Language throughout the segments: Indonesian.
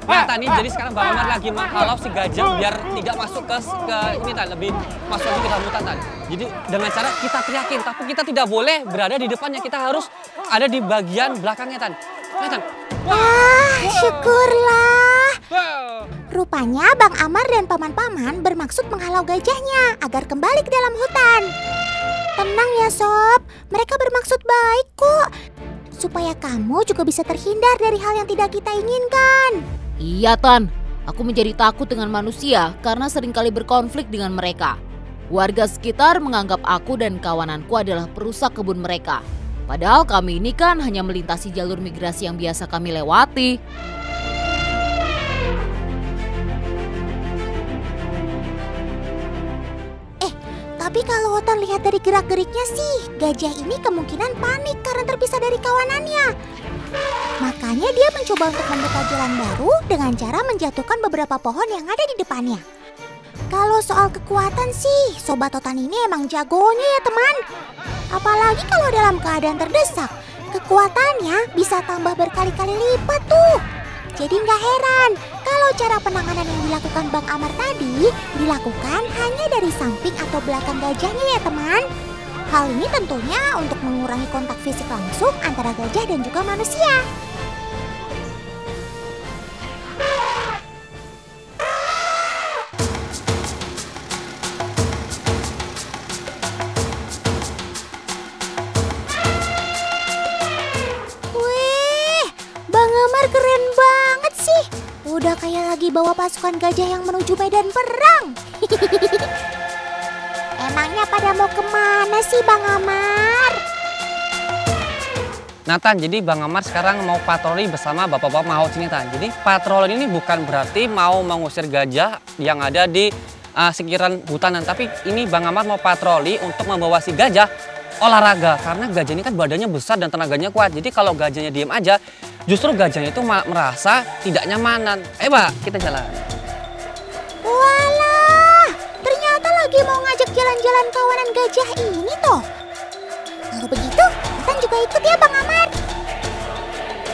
Nah, Tan, jadi sekarang Bang Amar lagi menghalau si gajah biar tidak masuk ke ini, Tan, lebih masuk lagi ke dalam hutan, Tan. Jadi dengan cara kita teriakin, tapi kita tidak boleh berada di depannya, kita harus ada di bagian belakangnya, Tan. Nah, Tan. Wah, syukurlah. Rupanya Bang Amar dan paman-paman bermaksud menghalau gajahnya agar kembali ke dalam hutan. Tenang ya Sob, mereka bermaksud baik kok. Supaya kamu juga bisa terhindar dari hal yang tidak kita inginkan. Iya Tan, aku menjadi takut dengan manusia karena seringkali berkonflik dengan mereka. Warga sekitar menganggap aku dan kawananku adalah perusak kebun mereka. Padahal kami ini kan hanya melintasi jalur migrasi yang biasa kami lewati. Tapi kalau Otan lihat dari gerak-geriknya sih, gajah ini kemungkinan panik karena terpisah dari kawanannya. Makanya dia mencoba untuk membuka jalan baru dengan cara menjatuhkan beberapa pohon yang ada di depannya. Kalau soal kekuatan sih, Sobat Otan ini emang jagonya ya teman. Apalagi kalau dalam keadaan terdesak, kekuatannya bisa tambah berkali-kali lipat tuh. Jadi nggak heran kalau cara penanganan yang dilakukan Bang Amar tadi dilakukan hanya dari samping atau belakang gajahnya ya teman. Hal ini tentunya untuk mengurangi kontak fisik langsung antara gajah dan juga manusia. Wih, Bang Amar keren banget sih. Udah kayak lagi bawa pasukan gajah yang menuju medan perang. Emangnya pada mau kemana sih Bang Amar? Nathan, jadi Bang Amar sekarang mau patroli bersama bapak-bapak maut sini, Tan. Jadi patroli ini bukan berarti mau mengusir gajah yang ada di sekitar hutanan. Tapi ini Bang Amar mau patroli untuk membawa si gajah olahraga. Karena gajah ini kan badannya besar dan tenaganya kuat. Jadi kalau gajahnya diem aja, justru gajahnya itu merasa tidak nyamanan. Ayo Mbak, kita jalan. Walah, ternyata lagi mau ngajak jalan-jalan kawanan gajah ini toh. Kalau begitu, Otan juga ikut ya Bang Amar.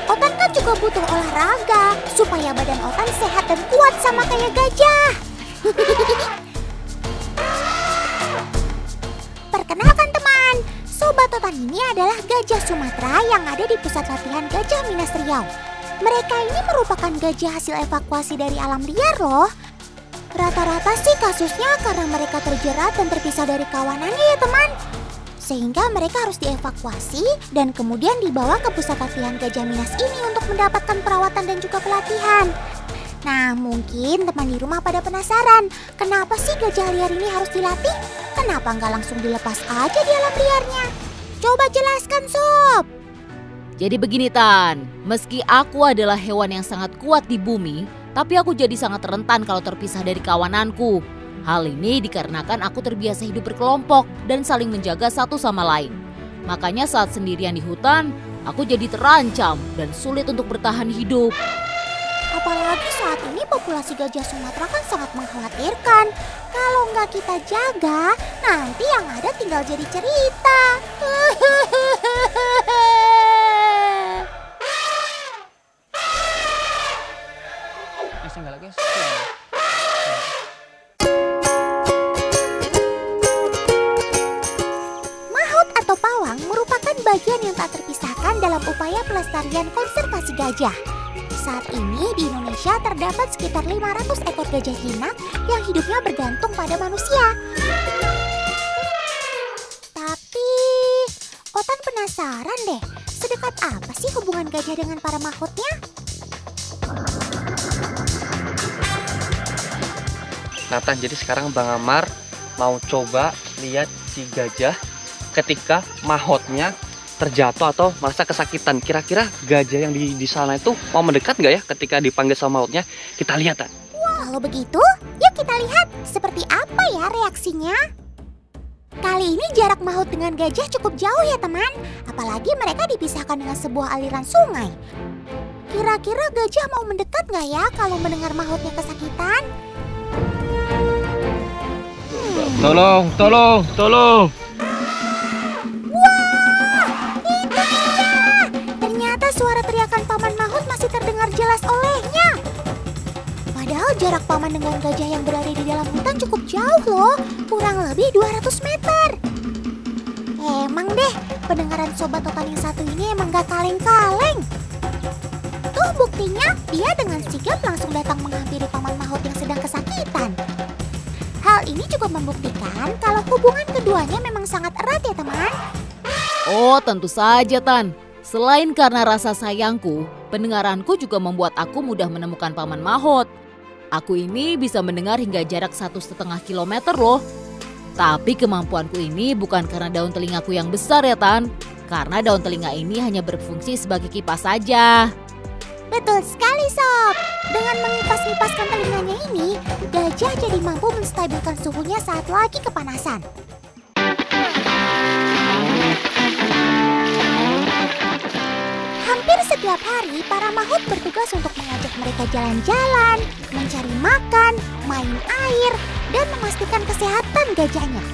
Otan kan juga butuh olahraga supaya badan Otan sehat dan kuat sama kayak gajah. Perkenalkan teman, Sobat Otan ini adalah gajah Sumatera yang ada di pusat latihan Gajah Minas Riau. Mereka ini merupakan gajah hasil evakuasi dari alam liar loh. Rata-rata sih kasusnya karena mereka terjerat dan terpisah dari kawanannya ya teman. Sehingga mereka harus dievakuasi dan kemudian dibawa ke pusat latihan Gajah Minas ini untuk mendapatkan perawatan dan juga pelatihan. Nah, mungkin teman di rumah pada penasaran, kenapa sih gajah liar ini harus dilatih? Kenapa nggak langsung dilepas aja di alam liarnya? Coba jelaskan, Sob. Jadi begini Tan, meski aku adalah hewan yang sangat kuat di bumi, tapi aku jadi sangat rentan kalau terpisah dari kawananku. Hal ini dikarenakan aku terbiasa hidup berkelompok dan saling menjaga satu sama lain. Makanya saat sendirian di hutan, aku jadi terancam dan sulit untuk bertahan hidup. Apalagi saat ini populasi gajah Sumatera kan sangat mengkhawatirkan. Kalau nggak kita jaga, nanti yang ada tinggal jadi cerita. Maut atau pawang merupakan bagian yang tak terpisahkan dalam upaya pelestarian konservasi gajah. Saat ini di Indonesia terdapat sekitar 500 ekor gajah jinak yang hidupnya bergantung pada manusia. Tapi, Otan penasaran deh, sedekat apa sih hubungan gajah dengan para mahkotnya? Nathan, jadi sekarang Bang Amar mau coba lihat si gajah ketika mahotnya terjatuh atau merasa kesakitan. Kira-kira gajah yang di sana itu mau mendekat nggak ya ketika dipanggil sama mahotnya? Kita lihat, Tan. Kalau begitu, yuk kita lihat seperti apa ya reaksinya. Kali ini jarak maut dengan gajah cukup jauh ya teman. Apalagi mereka dipisahkan dengan sebuah aliran sungai. Kira-kira gajah mau mendekat nggak ya kalau mendengar mahotnya kesakitan? Tolong, tolong, tolong. Wah, itu dia. Ternyata suara teriakan paman mahut masih Padahal jarak paman dengan gajah yang berada di dalam hutan cukup jauh loh, kurang lebih 200 meter. Emang deh, pendengaran Sobat Otan yang satu ini emang gak kaleng-kaleng. Tuh buktinya, dia dengan sigap langsung datang menghampiri paman Maut yang sedang kesakitan. Hal ini cukup membuktikan kalau hubungan keduanya memang sangat erat ya teman. Oh, tentu saja, Tan. Selain karena rasa sayangku, pendengaranku juga membuat aku mudah menemukan paman Maut. Aku ini bisa mendengar hingga jarak 1,5 kilometer loh. Tapi kemampuanku ini bukan karena daun telingaku yang besar ya, Tan. Karena daun telinga ini hanya berfungsi sebagai kipas saja. Betul sekali Sob. Dengan mengipas-ngipaskan telinganya ini, gajah jadi mampu menstabilkan suhunya saat lagi kepanasan. Hampir setiap hari, para Maut bertugas untuk mengajak mereka jalan-jalan, mencari makan, main air, dan memastikan kesehatan gajahnya.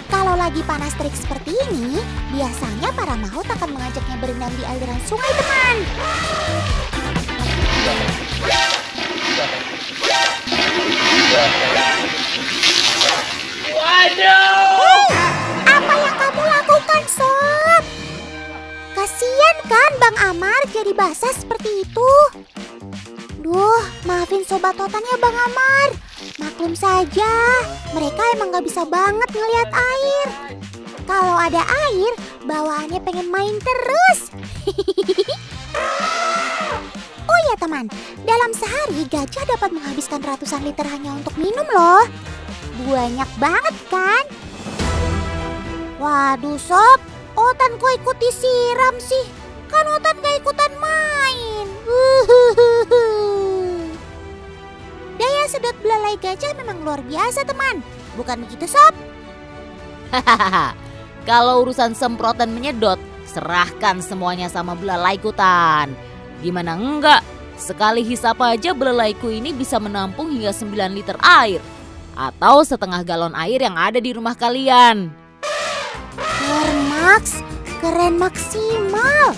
Kalau lagi panas terik seperti ini, biasanya para Maut akan mengajaknya berendam di aliran sungai teman. Waduh! Apa yang kamu lakukan, Sob? Kasian kan Bang Amar jadi basah seperti itu. Duh, maafin Sobat Otan ya Bang Amar. Maklum saja, mereka emang gak bisa banget ngelihat air. Kalau ada air, bawaannya pengen main terus. Oh ya teman, dalam sehari gajah dapat menghabiskan ratusan liter hanya untuk minum loh. Banyak banget kan? Waduh Sob, Otan kok ikut disiram sih? Kan Otan gak ikutan main. Daya sedot belalai gajah memang luar biasa teman. Bukan begitu Sob? Hahaha. Kalau urusan semprot dan menyedot, serahkan semuanya sama belalaiku, Tan. Gimana enggak? Sekali hisap aja belalaiku ini bisa menampung hingga 9 liter air. Atau setengah galon air yang ada di rumah kalian. Max, keren maksimal.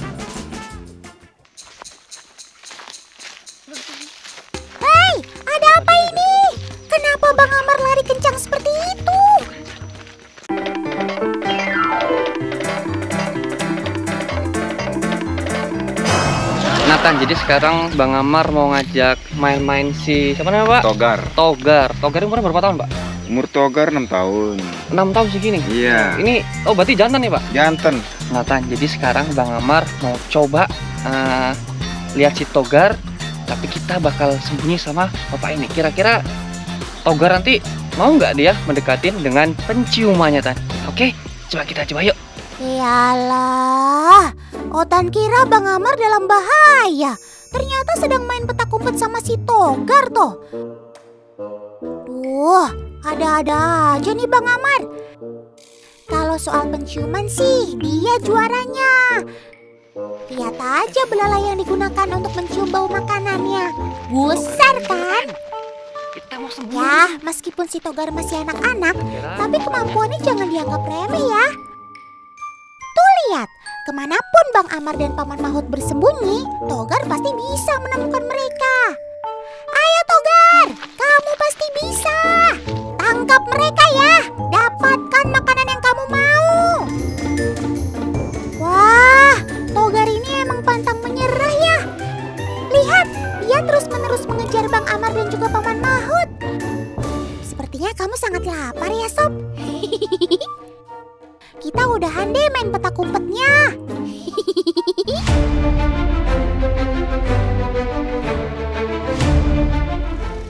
Hei, ada apa ini? Kenapa Bang Amar lari kencang seperti itu? Nathan, jadi sekarang Bang Amar mau ngajak main-main si siapa namanya Pak? Togar. Togar umurnya berapa tahun Pak? Umur Togar 6 tahun. 6 tahun segini? Iya. Ini, oh berarti jantan nih Pak? Jantan. Nathan, jadi sekarang Bang Amar mau coba lihat si Togar, tapi kita bakal sembunyi sama Bapak ini. Kira-kira Togar nanti mau nggak dia mendekatin dengan penciumannya Tan? Oke, coba kita coba yuk. Yalah, Otan kira Bang Amar dalam bahaya. Ternyata sedang main petak umpet sama si Togar toh. Duh, ada-ada aja nih Bang Amar. Kalau soal penciuman sih, dia juaranya. Lihat aja belalai yang digunakan untuk mencium bau makanannya. Besar kan? Kita mau sembunyi. Ya, meskipun si Togar masih anak-anak, tapi kemampuannya jangan dianggap remeh ya. Tuh lihat, kemanapun Bang Amar dan Paman Maut bersembunyi, Togar pasti bisa menemukan mereka. Ayo Togar, kamu pasti bisa. Tangkap mereka ya, dapatkan makanan yang kamu mau. Wah, Togar ini emang pantang menyerah ya. Lihat, dia terus-menerus mengejar Bang Amar dan juga Paman Maut. Sepertinya kamu sangat lapar ya Sob. Kita udahan deh main petak umpetnya.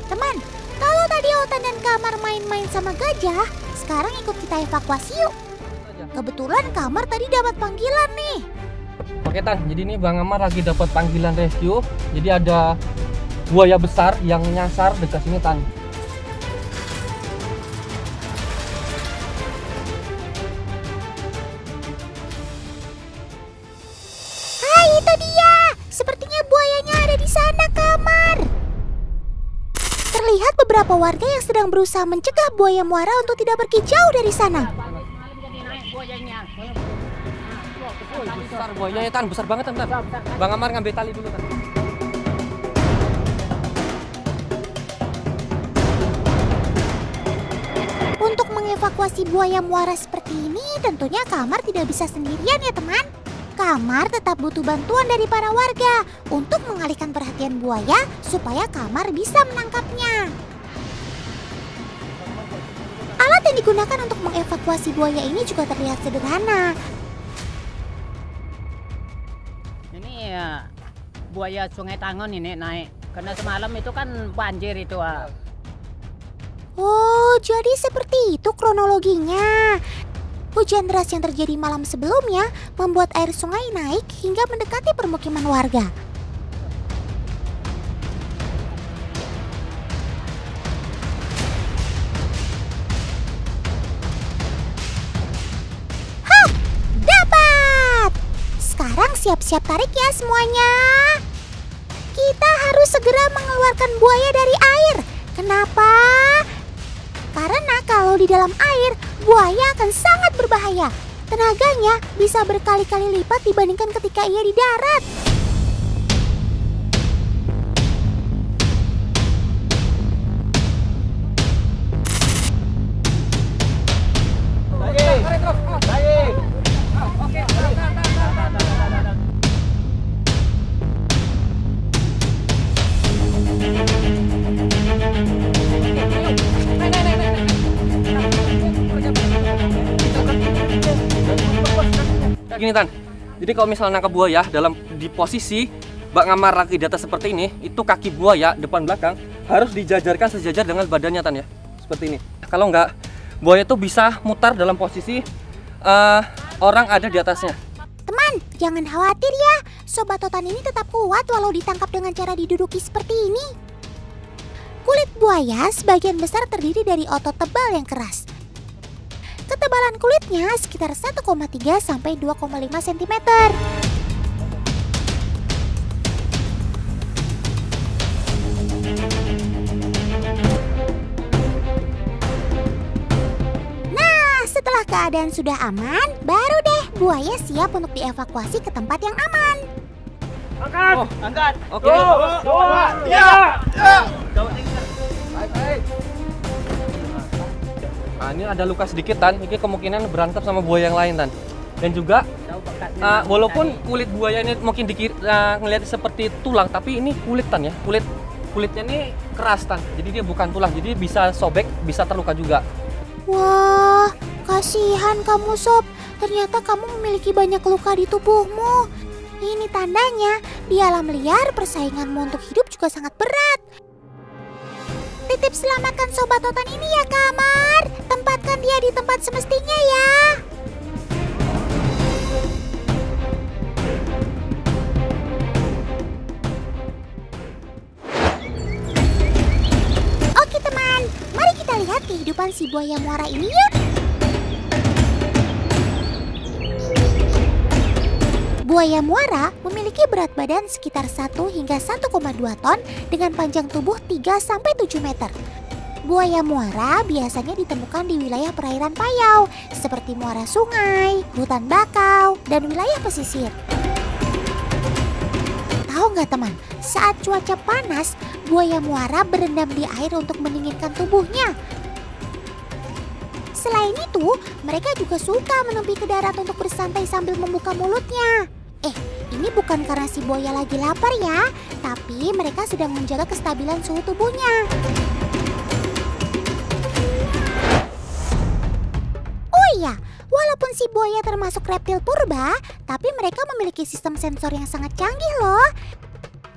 Teman, kalau tadi Otan dan Kamar main-main sama gajah, sekarang ikut kita evakuasi yuk. Kebetulan Kamar tadi dapat panggilan nih. Oke Tan, jadi ini Bang Amar lagi dapat panggilan rescue. Jadi ada buaya besar yang nyasar dekat sini Tan. Itu dia, sepertinya buayanya ada di sana Kamar. Terlihat beberapa warga yang sedang berusaha mencegah buaya muara untuk tidak pergi jauh dari sana. Besar buayanya Tan, besar banget Tan. Bang Amar ngambil tali dulu Tan. mengevakuasi buaya muara seperti ini, tentunya Kamar tidak bisa sendirian ya teman. Kamar tetap butuh bantuan dari para warga untuk mengalihkan perhatian buaya supaya Kamar bisa menangkapnya. Alat yang digunakan untuk mengevakuasi buaya ini juga terlihat sederhana. Ini ya, buaya Sungai Tangon ini naik. Karena semalam itu kan banjir itu. Oh, jadi seperti itu kronologinya. Hujan deras yang terjadi malam sebelumnya membuat air sungai naik hingga mendekati permukiman warga. Hah, dapat! Sekarang siap-siap tarik ya semuanya. Kita harus segera mengeluarkan buaya dari air. Kenapa? Karena kalau di dalam air, buaya akan sangat berbahaya. Tenaganya bisa berkali-kali lipat dibandingkan ketika ia di darat. Gini Tan, jadi kalau misalnya nangkap buaya di posisi bak ngamar lagi di atas seperti ini, itu kaki buaya depan belakang harus dijajarkan sejajar dengan badannya Tan ya, seperti ini. Kalau enggak, buaya itu bisa mutar dalam posisi orang ada di atasnya. Teman, jangan khawatir ya, Sobat Totan ini tetap kuat walau ditangkap dengan cara diduduki seperti ini. Kulit buaya sebagian besar terdiri dari otot tebal yang keras. Ketebalan kulitnya sekitar 1,3 sampai 2,5 cm. Nah, setelah keadaan sudah aman, baru deh buaya siap untuk dievakuasi ke tempat yang aman. Angkat! Angkat! Oke. Nah, ini ada luka sedikit Tan, ini kemungkinan berantem sama buaya yang lain Tan. Dan juga walaupun kulit buaya ini mungkin ngelihat seperti tulang, tapi ini kulit Tan ya. Kulitnya ini keras Tan, jadi dia bukan tulang, jadi bisa sobek, bisa terluka juga. Wah, kasihan kamu Sob, ternyata kamu memiliki banyak luka di tubuhmu. Ini tandanya di alam liar persainganmu untuk hidup juga sangat berat. Titip selamatkan Sobat Totan ini ya Kamar. Tempatkan dia di tempat semestinya ya. Oke teman, mari kita lihat kehidupan si buaya muara ini yuk. Buaya muara memiliki berat badan sekitar 1 hingga 1,2 ton dengan panjang tubuh 3-7 meter. Buaya muara biasanya ditemukan di wilayah perairan payau seperti muara sungai, hutan bakau, dan wilayah pesisir. Tahu nggak teman, saat cuaca panas, buaya muara berendam di air untuk mendinginkan tubuhnya. Selain itu, mereka juga suka menepi ke darat untuk bersantai sambil membuka mulutnya. Ini bukan karena si buaya lagi lapar ya, tapi mereka sedang menjaga kestabilan suhu tubuhnya. Oh iya, walaupun si buaya termasuk reptil purba, tapi mereka memiliki sistem sensor yang sangat canggih loh.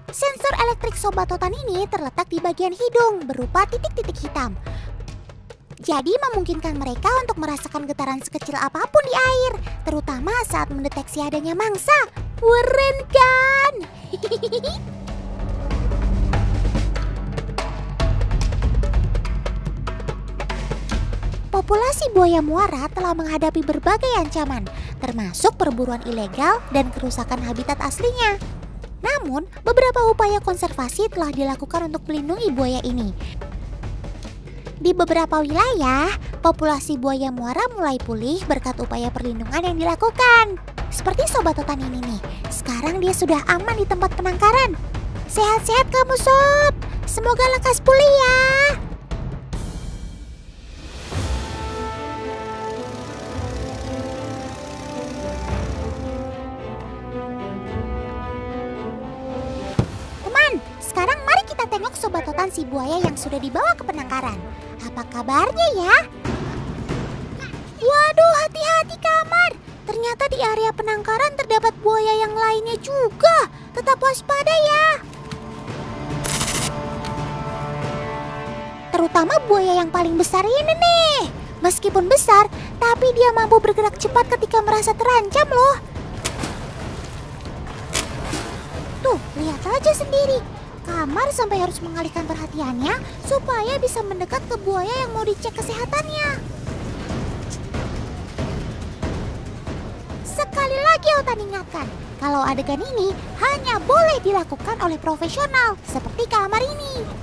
Sensor elektrik Sobat Totan ini terletak di bagian hidung berupa titik-titik hitam. Jadi memungkinkan mereka untuk merasakan getaran sekecil apapun di air, terutama saat mendeteksi adanya mangsa. Keren kan? Populasi buaya muara telah menghadapi berbagai ancaman, termasuk perburuan ilegal dan kerusakan habitat aslinya. Namun, beberapa upaya konservasi telah dilakukan untuk melindungi buaya ini. Di beberapa wilayah, populasi buaya muara mulai pulih berkat upaya perlindungan yang dilakukan. Seperti Sobat Totan ini nih, sekarang dia sudah aman di tempat penangkaran. Sehat-sehat kamu Sob, semoga lekas pulih ya. Sekarang mari kita tengok Sobat Otan si buaya yang sudah dibawa ke penangkaran. Apa kabarnya ya? Waduh, hati-hati Kamar. Ternyata di area penangkaran terdapat buaya yang lainnya juga. Tetap waspada ya. Terutama buaya yang paling besar ini nih. Meskipun besar, tapi dia mampu bergerak cepat ketika merasa terancam loh. Tuh, lihat aja sendiri. Kamar sampai harus mengalihkan perhatiannya supaya bisa mendekat ke buaya yang mau dicek kesehatannya. Sekali lagi Otan ingatkan, kalau adegan ini hanya boleh dilakukan oleh profesional seperti Kamar ini.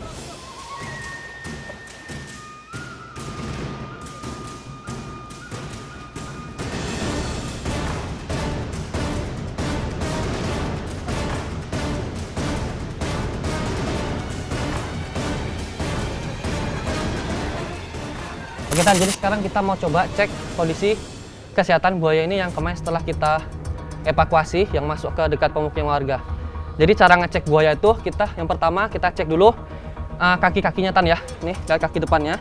Oke Tan, jadi sekarang kita mau coba cek kondisi kesehatan buaya ini yang kemarin setelah kita evakuasi yang masuk ke dekat pemukiman warga. Jadi cara ngecek buaya itu yang pertama kita cek dulu kaki-kakinya Tan ya. Nih, lihat kaki depannya.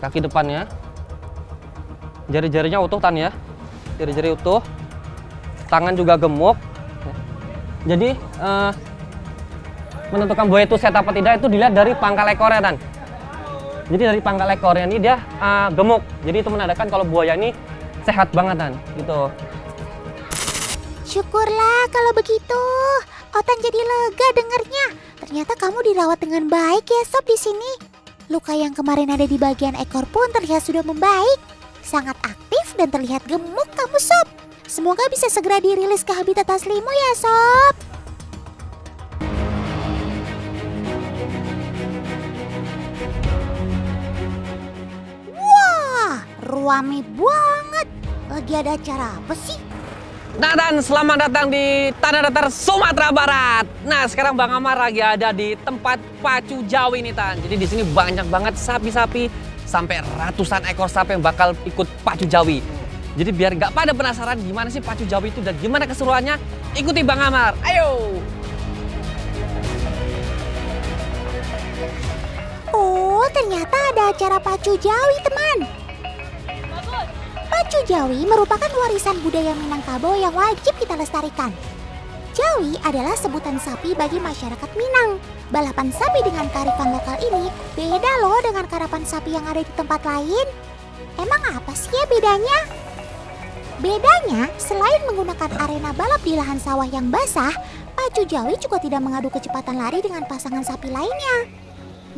Kaki depannya. Jari-jarinya utuh Tan ya. Jari-jari utuh. Tangan juga gemuk. Jadi menentukan buaya itu sehat apa tidak itu dilihat dari pangkal ekornya Tan. Jadi dari pangkal ekornya ini dia gemuk. Jadi itu menandakan kalau buaya ini sehat banget Tan, gitu. Syukurlah kalau begitu. Otan jadi lega dengernya. Ternyata kamu dirawat dengan baik ya Sob di sini. Luka yang kemarin ada di bagian ekor pun terlihat sudah membaik. Sangat aktif dan terlihat gemuk kamu Sob. Semoga bisa segera dirilis ke habitat aslimu ya Sob. Rame banget. Lagi ada acara apa sih? Nah Dan, selamat datang di Tanah Datar Sumatera Barat. Nah sekarang Bang Amar lagi ada di tempat pacu Jawi nih Tan. Jadi di sini banyak banget sapi-sapi, sampai ratusan ekor sapi yang bakal ikut pacu Jawi. Jadi biar nggak pada penasaran gimana sih pacu Jawi itu dan gimana keseruannya, ikuti Bang Amar. Ayo! Oh, ternyata ada acara pacu Jawi teman. Pacu Jawi merupakan warisan budaya Minangkabau yang wajib kita lestarikan. Jawi adalah sebutan sapi bagi masyarakat Minang. Balapan sapi dengan kearifan lokal ini beda loh dengan karapan sapi yang ada di tempat lain. Emang apa sih ya bedanya? Bedanya, selain menggunakan arena balap di lahan sawah yang basah, pacu Jawi juga tidak mengadu kecepatan lari dengan pasangan sapi lainnya.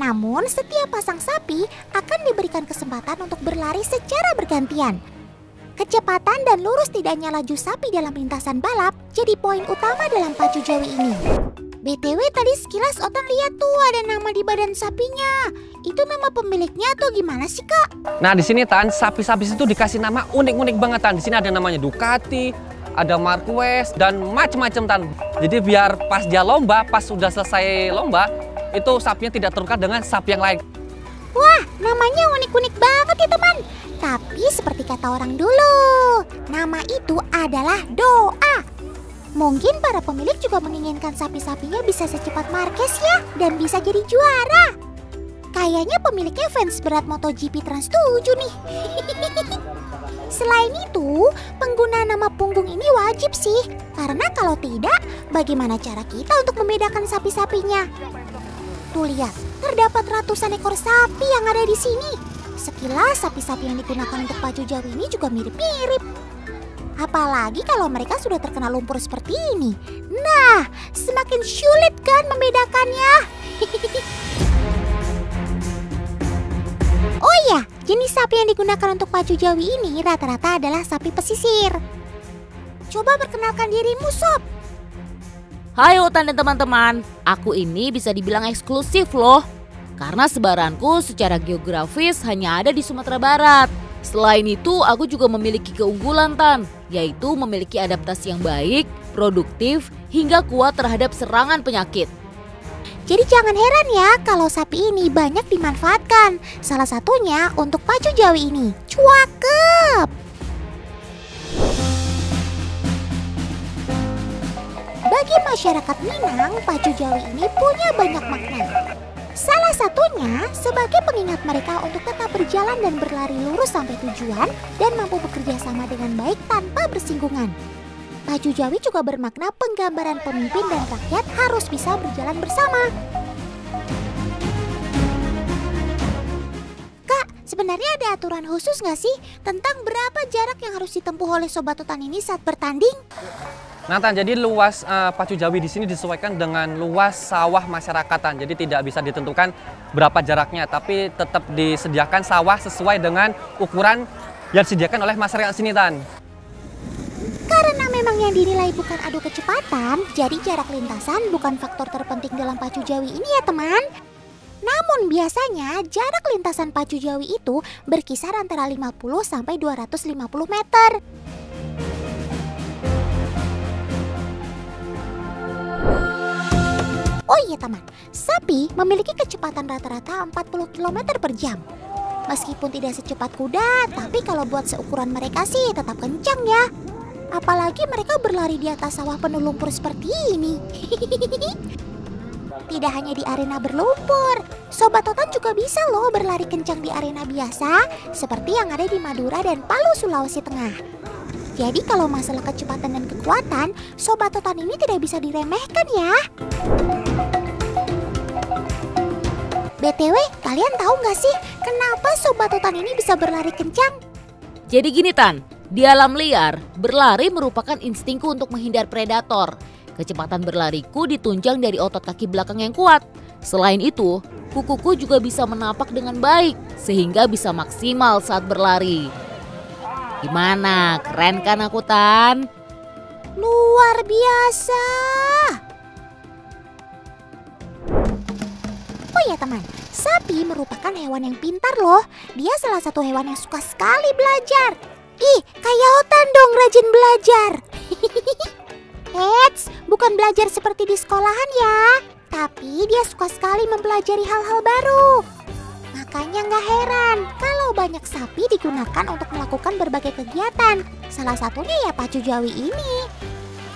Namun, setiap pasang sapi akan diberikan kesempatan untuk berlari secara bergantian. Kecepatan dan lurus tidaknya laju sapi dalam lintasan balap jadi poin utama dalam pacu Jawi ini. BTW tadi sekilas Otan lihat tuh ada nama di badan sapinya. Itu nama pemiliknya tuh gimana sih Kak? Nah di sini Tan, sapi-sapi itu dikasih nama unik-unik banget Tan. Di sini ada namanya Ducati, ada Marquez dan macam-macam Tan. Jadi biar pas dia lomba, pas sudah selesai lomba, itu sapinya tidak tertukar dengan sapi yang lain. Wah, namanya unik-unik banget ya teman. Tapi seperti kata orang dulu, nama itu adalah doa. Mungkin para pemilik juga menginginkan sapi-sapinya bisa secepat Marquez ya, dan bisa jadi juara. Kayaknya pemiliknya fans berat MotoGP Trans 7 nih. Selain itu, pengguna nama punggung ini wajib sih. Karena kalau tidak, bagaimana cara kita untuk membedakan sapi-sapinya? Tuh lihat, terdapat ratusan ekor sapi yang ada di sini. Sekilas sapi-sapi yang digunakan untuk pacu Jawi ini juga mirip-mirip. Apalagi kalau mereka sudah terkena lumpur seperti ini. Nah, semakin sulit kan membedakannya. Oh iya, jenis sapi yang digunakan untuk pacu Jawi ini rata-rata adalah sapi pesisir. Coba perkenalkan dirimu Sob. Hai Otan dan teman-teman, aku ini bisa dibilang eksklusif loh. Karena sebaranku secara geografis hanya ada di Sumatera Barat. Selain itu, aku juga memiliki keunggulan Tan, yaitu memiliki adaptasi yang baik, produktif, hingga kuat terhadap serangan penyakit. Jadi jangan heran ya kalau sapi ini banyak dimanfaatkan. Salah satunya untuk pacu Jawi ini. Cakep! Bagi masyarakat Minang, pacu jawi ini punya banyak makna. Salah satunya sebagai pengingat mereka untuk tetap berjalan dan berlari lurus sampai tujuan dan mampu bekerja sama dengan baik tanpa bersinggungan. Pacu jawi juga bermakna penggambaran pemimpin dan rakyat harus bisa berjalan bersama. Kak, sebenarnya ada aturan khusus nggak sih tentang berapa jarak yang harus ditempuh oleh Sobat Hutan ini saat bertanding? Nathan, jadi luas pacu jawi di sini disesuaikan dengan luas sawah masyarakatan. Jadi tidak bisa ditentukan berapa jaraknya, tapi tetap disediakan sawah sesuai dengan ukuran yang disediakan oleh masyarakat sini, Tan. Karena memang yang dinilai bukan adu kecepatan, jadi jarak lintasan bukan faktor terpenting dalam pacu jawi ini ya teman. Namun biasanya jarak lintasan pacu jawi itu berkisar antara 50 sampai 250 meter. Oh iya teman, sapi memiliki kecepatan rata-rata 40 km per jam. Meskipun tidak secepat kuda, tapi kalau buat seukuran mereka sih tetap kencang ya. Apalagi mereka berlari di atas sawah penuh lumpur seperti ini. Tidak hanya di arena berlumpur, Sobat Hutan juga bisa loh berlari kencang di arena biasa, seperti yang ada di Madura dan Palu, Sulawesi Tengah. Jadi kalau masalah kecepatan dan kekuatan, Sobat Hutan ini tidak bisa diremehkan ya. BTW, kalian tahu nggak sih kenapa Sobat Hutan ini bisa berlari kencang? Jadi gini Tan, di alam liar, berlari merupakan instingku untuk menghindar predator. Kecepatan berlariku ditunjang dari otot kaki belakang yang kuat. Selain itu, kukuku juga bisa menapak dengan baik, sehingga bisa maksimal saat berlari. Gimana, keren kan aku Tan? Luar biasa! Oh ya teman, sapi merupakan hewan yang pintar loh. Dia salah satu hewan yang suka sekali belajar. Ih, kayak Hutan dong rajin belajar. Eits, bukan belajar seperti di sekolahan ya. Tapi dia suka sekali mempelajari hal-hal baru. Makanya nggak heran kalau banyak sapi digunakan untuk melakukan berbagai kegiatan. Salah satunya ya pacu jawi ini.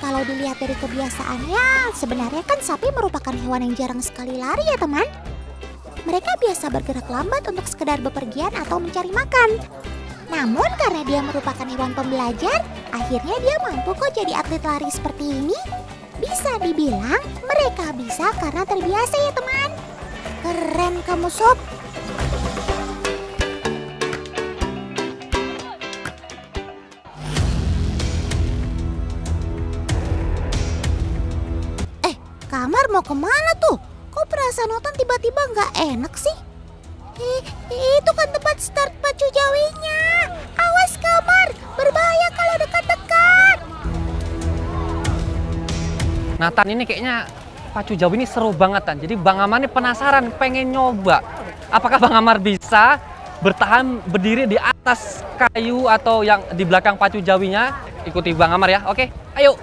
Kalau dilihat dari kebiasaannya, sebenarnya kan sapi merupakan hewan yang jarang sekali lari ya teman. Mereka biasa bergerak lambat untuk sekedar bepergian atau mencari makan. Namun karena dia merupakan hewan pembelajar, akhirnya dia mampu kok jadi atlet lari seperti ini. Bisa dibilang mereka bisa karena terbiasa ya teman. Keren kamu Sob. Kamar mau kemana tuh? Kok perasaan Hutan tiba-tiba nggak enak sih? Itu kan tempat start pacu jawinya. Awas Kamar, berbahaya kalau dekat-dekat. Nathan, ini kayaknya pacu jawi ini seru banget Tan. Jadi Bang Amar ini penasaran, pengen nyoba. Apakah Bang Amar bisa bertahan berdiri di atas kayu atau yang di belakang pacu jawinya? Ikuti Bang Amar ya, oke? Ayo.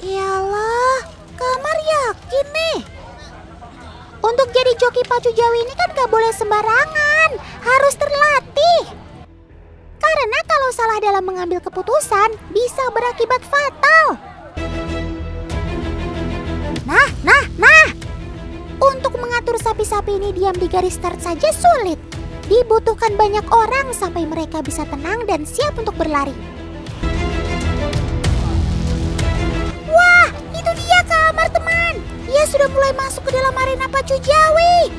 Iyalah, Kamar yakin nih. Untuk jadi joki pacu jawi ini kan gak boleh sembarangan, harus terlatih. Karena kalau salah dalam mengambil keputusan, bisa berakibat fatal. Nah. Untuk mengatur sapi-sapi ini diam di garis start saja sulit. Dibutuhkan banyak orang sampai mereka bisa tenang dan siap untuk berlari. Wah, itu dia Kamar teman. Dia sudah mulai masuk ke dalam arena pacu jawi.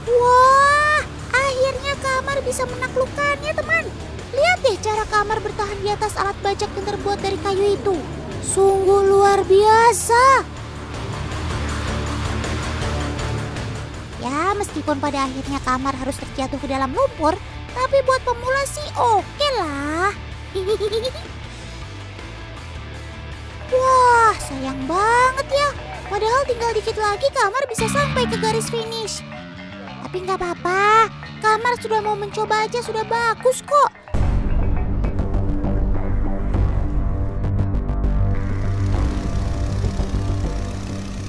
Wah, akhirnya Kamar bisa menaklukkannya teman. Lihat deh cara Kamar bertahan di atas alat bajak yang terbuat dari kayu itu. Sungguh luar biasa. Ya, meskipun pada akhirnya Kamar harus terjatuh ke dalam lumpur, tapi buat pemula sih oke lah. Wah, sayang banget ya. Padahal tinggal dikit lagi Kamar bisa sampai ke garis finish. Tapi nggak apa-apa, Kamar sudah mau mencoba aja sudah bagus kok.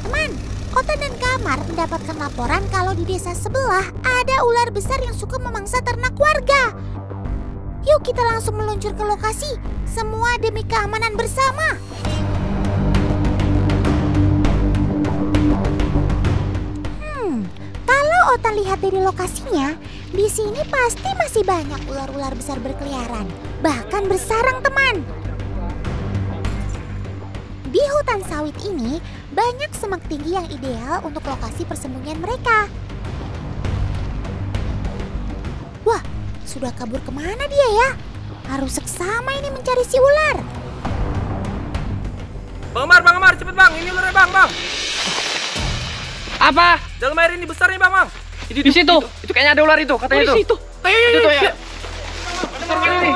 Teman, Hutan dan Kamar Amar mendapatkan laporan kalau di desa sebelah ada ular besar yang suka memangsa ternak warga. Yuk kita langsung meluncur ke lokasi, semua demi keamanan bersama. Kalau Otan lihat dari lokasinya, di sini pasti masih banyak ular-ular besar berkeliaran, bahkan bersarang teman. Di hutan sawit ini, banyak semak tinggi yang ideal untuk lokasi persembunyian mereka. Wah, sudah kabur kemana dia ya? Harus seksama ini mencari si ular. Bang Amar, cepet bang, ini ularnya bang. Apa? Dalam air ini besar nih bang. Di situ. Itu kayaknya ada ular itu, katanya itu. Situ. Ayo, ya. Besar kali ini.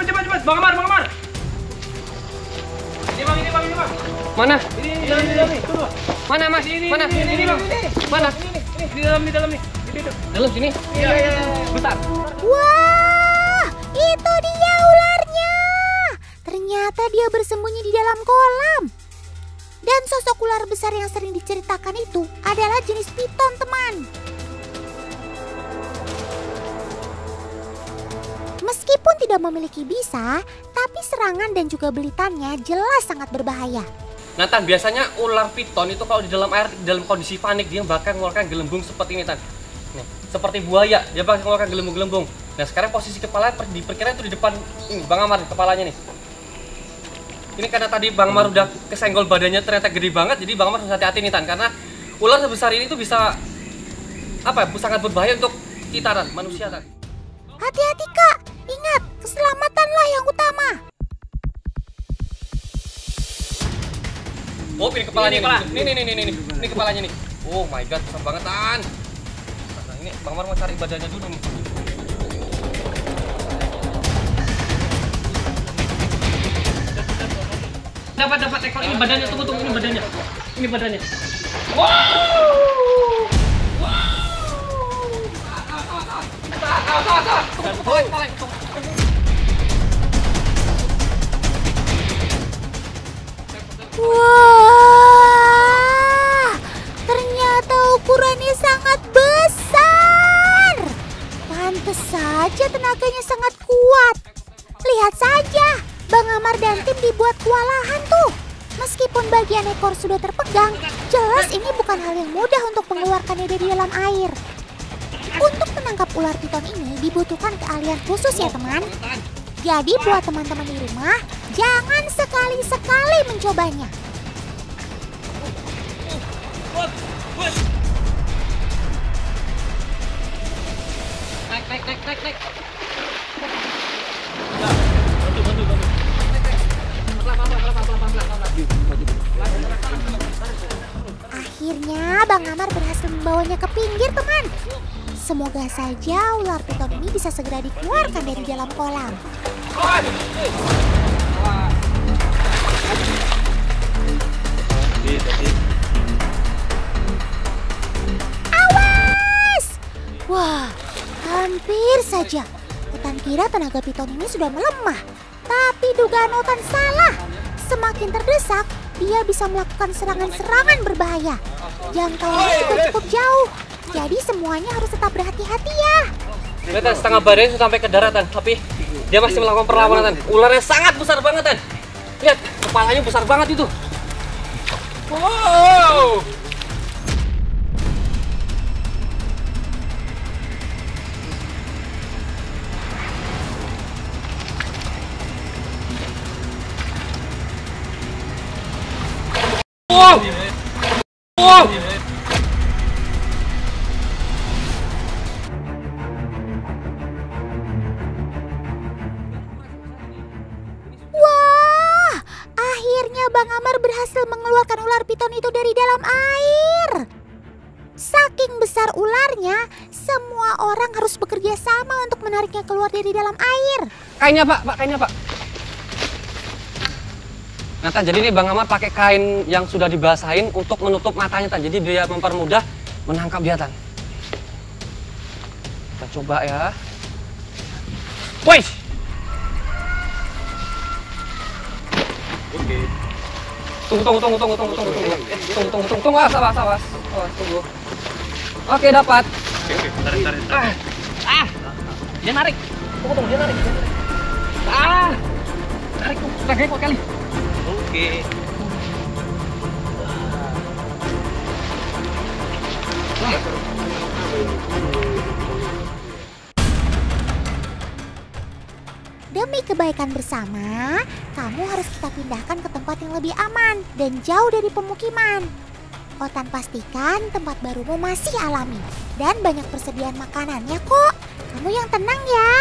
Cepet. Bang Amar. Ini bang. Mana? Ini dalam nih. Tunggu. Mana mas? Mana? Ini bang. Mana? Di dalam nih. Itu. Dalam sini? Iya. Besar. Wah, itu dia ularnya. Ternyata dia bersembunyi di dalam kolam. Dan sosok ular besar yang sering diceritakan itu adalah jenis piton, teman. Meskipun tidak memiliki bisa, tapi serangan dan juga belitannya jelas sangat berbahaya. Nah Tan, biasanya ular piton itu kalau di dalam air, dalam kondisi panik, dia bakal mengeluarkan gelembung seperti ini Tan. Nih, seperti buaya, dia bakal mengeluarkan gelembung-gelembung. Nah sekarang posisi kepala diperkirakan itu di depan ini, Bang Amar, kepalanya nih. Ini karena tadi Bang Amar udah kesenggol badannya ternyata gede banget, jadi Bang Amar harus hati-hati nih Tan, karena ular sebesar ini tuh bisa sangat berbahaya untuk kita Tan, manusia Tan. Hati-hati Kak, ingat keselamatanlah yang utama. Oh, ini kepalanya nih. Ini kepalanya nih. Oh my god, besar banget Tan. Nah, ini Bang Amar mau cari badannya dulu nih. Dapat ekor ini badannya, tunggu ini badannya. Ini badannya. Wah, ternyata ukurannya sangat besar. Pantes saja tenaganya sangat kuat. Lihat saja, Bang Amar dan tim dibuat kewalahan tuh. Meskipun bagian ekor sudah terpegang, jelas ini bukan hal yang mudah untuk mengeluarkannya dari dalam air. Untuk menangkap ular piton ini dibutuhkan keahlian khusus ya teman. Jadi buat teman-teman di rumah, jangan sekali-sekali mencobanya. Naik. Akhirnya Bang Amar berhasil membawanya ke pinggir teman. Semoga saja ular piton ini bisa segera dikeluarkan dari dalam kolam. Awas! Wah, hampir saja. Otan kira tenaga piton ini sudah melemah. Tapi dugaan Otan salah. Semakin terdesak, dia bisa melakukan serangan-serangan berbahaya. Jangkauannya juga cukup jauh. Jadi semuanya harus tetap berhati-hati ya. Lihat setengah badannya sudah sampai ke daratan, tapi dia masih melakukan perlawanan. Ularnya sangat besar banget Tan. Lihat, kepalanya besar banget itu. Wow. Wow. Wah, akhirnya Bang Amar berhasil mengeluarkan ular piton itu dari dalam air. Saking besar ularnya, semua orang harus bekerja sama untuk menariknya keluar dari dalam air. Kainnya Pak, kainnya Pak. Nah Tan, jadi ini Bang Amar pakai kain yang sudah dibasahin untuk menutup matanya Tan. Jadi dia mempermudah menangkap dia Tan. Kita coba ya. Wih! Tunggu, awas, tunggu. Oke, dapat. Tarik. Dia narik. Tunggu, dia narik. Tarik tuh, udah kuat kali. Oke. Demi kebaikan bersama, kamu harus kita pindahkan ke tempat yang lebih aman dan jauh dari pemukiman. Otan pastikan tempat barumu masih alami dan banyak persediaan makanannya kok. Kamu yang tenang ya.